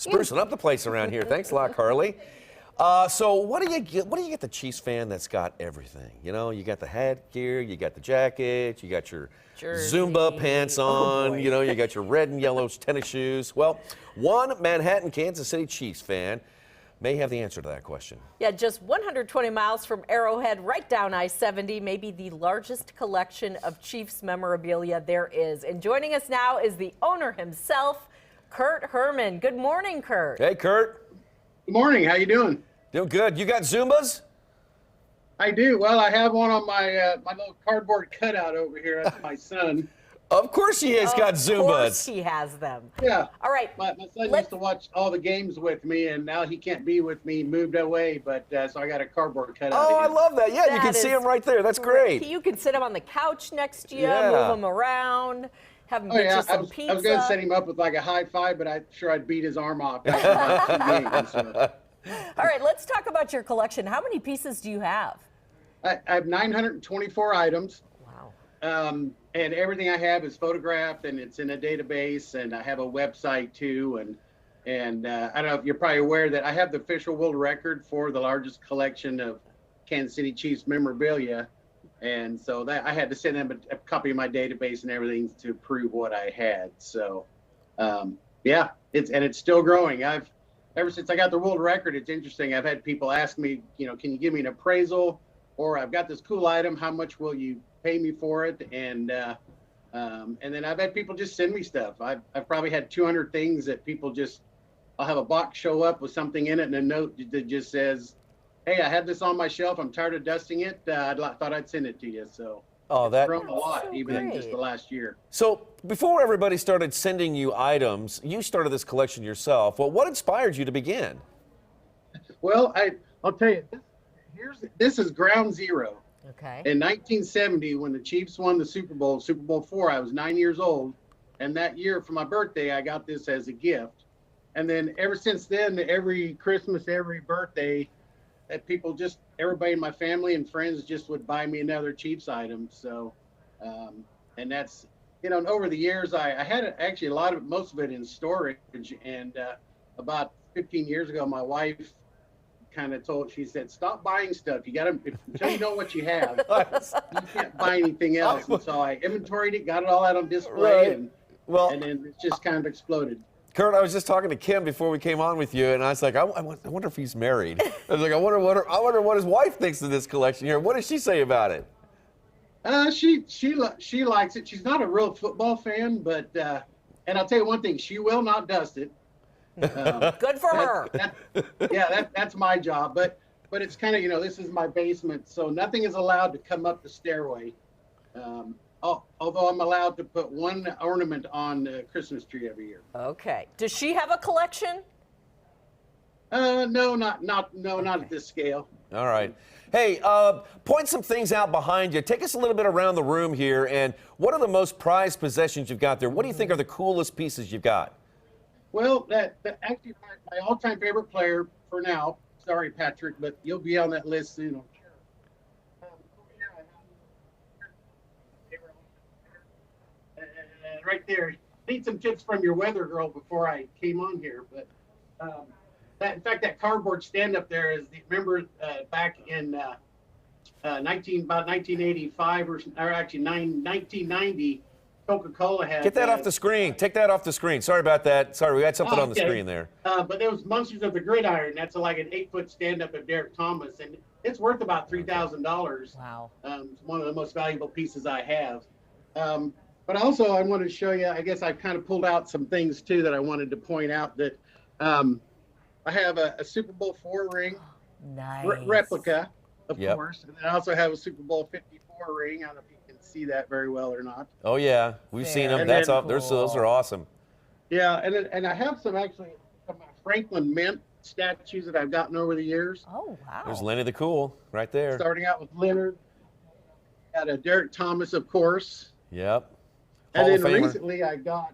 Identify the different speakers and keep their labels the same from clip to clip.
Speaker 1: Sprucing up the place around here. Thanks a lot, Carly. So what do you get? What do you get the Chiefs fan that's got everything? You know, you got the headgear, you got the jacket, you got your
Speaker 2: Jersey.
Speaker 1: Zumba pants on. You know, you got your red and yellow tennis shoes. Well, one Manhattan, Kansas City Chiefs fan may have the answer to that question.
Speaker 2: Yeah, just 120 miles from Arrowhead, right down I-70, maybe the largest collection of Chiefs memorabilia there is. And joining us now is the owner himself, Curt Herrman. Good morning, Curt.
Speaker 1: Hey, Curt.
Speaker 3: Good morning. How you doing?
Speaker 1: Doing good. You got Zumbas?
Speaker 3: I do. Well, I have one on my my little cardboard cutout over here. That's my son.
Speaker 1: Of course he has got Zumbas.
Speaker 2: Of course he has them.
Speaker 3: Yeah.
Speaker 2: All right.
Speaker 3: My son used to watch all the games with me, and now he can't be with me. He moved away, but so I got a cardboard cutout.
Speaker 1: Oh, I love that. Yeah, you can see him right there. That's great.
Speaker 2: You can sit him on the couch next to you,
Speaker 1: Yeah.
Speaker 2: move him around, have him get you some pizza.
Speaker 3: I was going to set him up with like a high five, but I'm sure I'd beat his arm off. So.
Speaker 2: All right, let's talk about your collection. How many pieces do you have?
Speaker 3: I have 924 items.
Speaker 2: Wow.
Speaker 3: And everything I have is photographed, and it's in a database, and I have a website too. And I don't know if you're probably aware that I have the official world record for the largest collection of Kansas City Chiefs memorabilia. And so that I had to send them a copy of my database and everything to prove what I had. So, yeah, it's still growing. Ever since I got the world record, it's interesting. I've had people ask me, you know, can you give me an appraisal? Or I've got this cool item. How much will you pay me for it? And then I've had people just send me stuff. I've probably had 200 things that people just, I'll have a box show up with something in it and a note that just says, hey, I have this on my shelf. I'm tired of dusting it. Thought I'd send it to you. So it's grown a lot,
Speaker 2: so
Speaker 3: even in
Speaker 2: great.
Speaker 3: just the last year.
Speaker 1: So before everybody started sending you items, you started this collection yourself. Well, what inspired you to begin?
Speaker 3: Well, I'll tell you, this is ground zero.
Speaker 2: Okay.
Speaker 3: In 1970, when the Chiefs won the Super Bowl IV, I was 9 years old. And that year for my birthday, I got this as a gift. And then ever since then, every Christmas, every birthday, that everybody in my family and friends just would buy me another Chiefs item. So, and that's, you know, and over the years, I had actually most of it in storage. And about 15 years ago, my wife she said, stop buying stuff. You got to, until you know what you have, you can't buy anything else. And so I inventoried it, got it all out on display, and then it just kind of exploded.
Speaker 1: Curt, I was just talking to Kim before we came on with you, and I was like, I wonder if he's married. I was like, I wonder what his wife thinks of this collection here. What does she say about it?
Speaker 3: She likes it. She's not a real football fan, but and I'll tell you one thing, she will not dust it.
Speaker 2: Good for her.
Speaker 3: That's my job. But it's kind of, you know, this is my basement, so nothing is allowed to come up the stairway. Although I'm allowed to put one ornament on the Christmas tree every year.
Speaker 2: Okay. Does she have a collection?
Speaker 3: No, not at this scale.
Speaker 1: All right. Hey, point some things out behind you. Take us a little bit around the room here, and what are the most prized possessions you've got there? What do you think are the coolest pieces you've got?
Speaker 3: Well, actually my all-time favorite player for now. Sorry, Patrick, but you'll be on that list soon, I'm sure. Right there. Need some tips from your weather girl before I came on here, but in fact, that cardboard stand up there is remember back in about 1985 or actually 1990. Coca-Cola had.
Speaker 1: Get that off the screen. Take that off the screen. Sorry about that. Sorry, we had something on the screen there.
Speaker 3: But there was Monsters of the Gridiron. That's like an 8-foot stand-up of Derek Thomas, and it's worth about $3,000.
Speaker 2: Wow.
Speaker 3: It's one of the most valuable pieces I have. But also, I wanted to show you. I guess I kind of pulled out some things too that I wanted to point out. That I have a Super Bowl IV ring,
Speaker 2: Nice.
Speaker 3: Replica, of course, and then I also have a Super Bowl 54 ring. I don't know if you can see that very well or not.
Speaker 1: Oh yeah, we've seen them.
Speaker 3: And
Speaker 1: That's
Speaker 3: then,
Speaker 1: up. Those are awesome.
Speaker 3: Yeah, and I have some Franklin Mint statues that I've gotten over the years.
Speaker 2: Oh wow.
Speaker 1: There's Lenny the Cool right there.
Speaker 3: Starting out with Leonard, got a Derek Thomas, of course.
Speaker 1: Yep.
Speaker 3: And
Speaker 1: Hall
Speaker 3: then
Speaker 1: of Famer.
Speaker 3: recently I got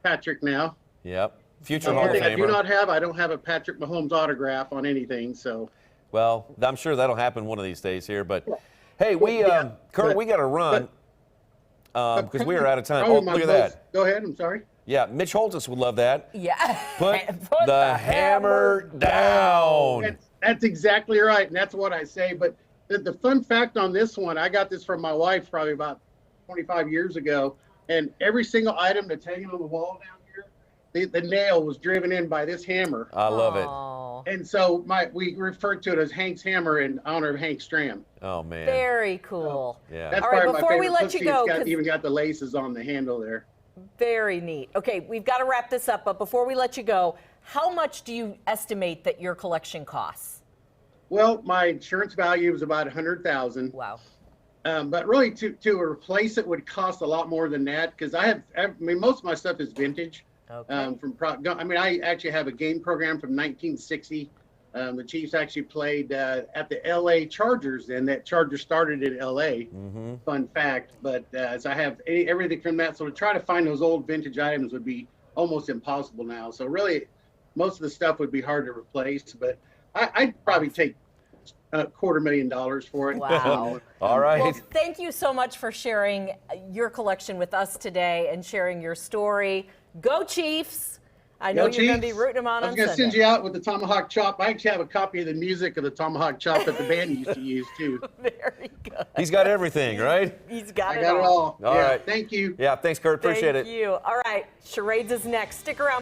Speaker 3: Patrick now.
Speaker 1: Yep. Future Hall of
Speaker 3: One thing
Speaker 1: Famer.
Speaker 3: I don't have a Patrick Mahomes autograph on anything, so.
Speaker 1: Well, I'm sure that'll happen one of these days here. But hey, Curt, we got to run because we are out of time. Oh, look at that.
Speaker 3: Go ahead. I'm sorry.
Speaker 1: Yeah, Mitch Holtis would love that.
Speaker 2: Yeah.
Speaker 1: Put the hammer down.
Speaker 3: That's exactly right, and that's what I say. But the fun fact on this one, I got this from my wife probably about 25 years ago, and every single item that's hanging on the wall down here, the nail was driven in by this hammer.
Speaker 1: I love it.
Speaker 2: Oh,
Speaker 3: And so we refer to it as Hank's hammer in honor of Hank Stram.
Speaker 1: Oh, man.
Speaker 2: very cool.
Speaker 1: Yeah.
Speaker 3: That's
Speaker 2: All right,
Speaker 3: probably my
Speaker 2: before we
Speaker 3: favorite.
Speaker 2: let you
Speaker 3: Plus,
Speaker 2: go,
Speaker 3: it's
Speaker 2: 'cause-
Speaker 3: even got the laces on the handle there.
Speaker 2: Very neat. Okay, we've got to wrap this up, but before we let you go, how much do you estimate that your collection costs?
Speaker 3: Well, my insurance value is about 100,000.
Speaker 2: Wow.
Speaker 3: But really, to replace it would cost a lot more than that because I mean, most of my stuff is vintage.
Speaker 2: Okay.
Speaker 3: I actually have a game program from 1960. The Chiefs actually played at the LA Chargers, and that Chargers started in LA. Fun fact. But so I have everything from that. So to try to find those old vintage items would be almost impossible now. So really, most of the stuff would be hard to replace. But I'd probably take $250,000 for it.
Speaker 2: Wow.
Speaker 1: All right.
Speaker 2: Well, thank you so much for sharing your collection with us today and sharing your story. Go Chiefs! I know you're going to be rooting them on
Speaker 3: I was going to
Speaker 2: Sunday.
Speaker 3: send you out with the tomahawk chop. I actually have a copy of the music of the tomahawk chop that the band used to use too.
Speaker 2: Very good.
Speaker 1: He's got everything, right?
Speaker 2: He's got
Speaker 3: I got it all.
Speaker 1: All
Speaker 3: Yeah,
Speaker 1: right.
Speaker 3: Thank you.
Speaker 1: Yeah, thanks, Curt. Appreciate it.
Speaker 2: Thank you. All right, Charades is next. Stick around.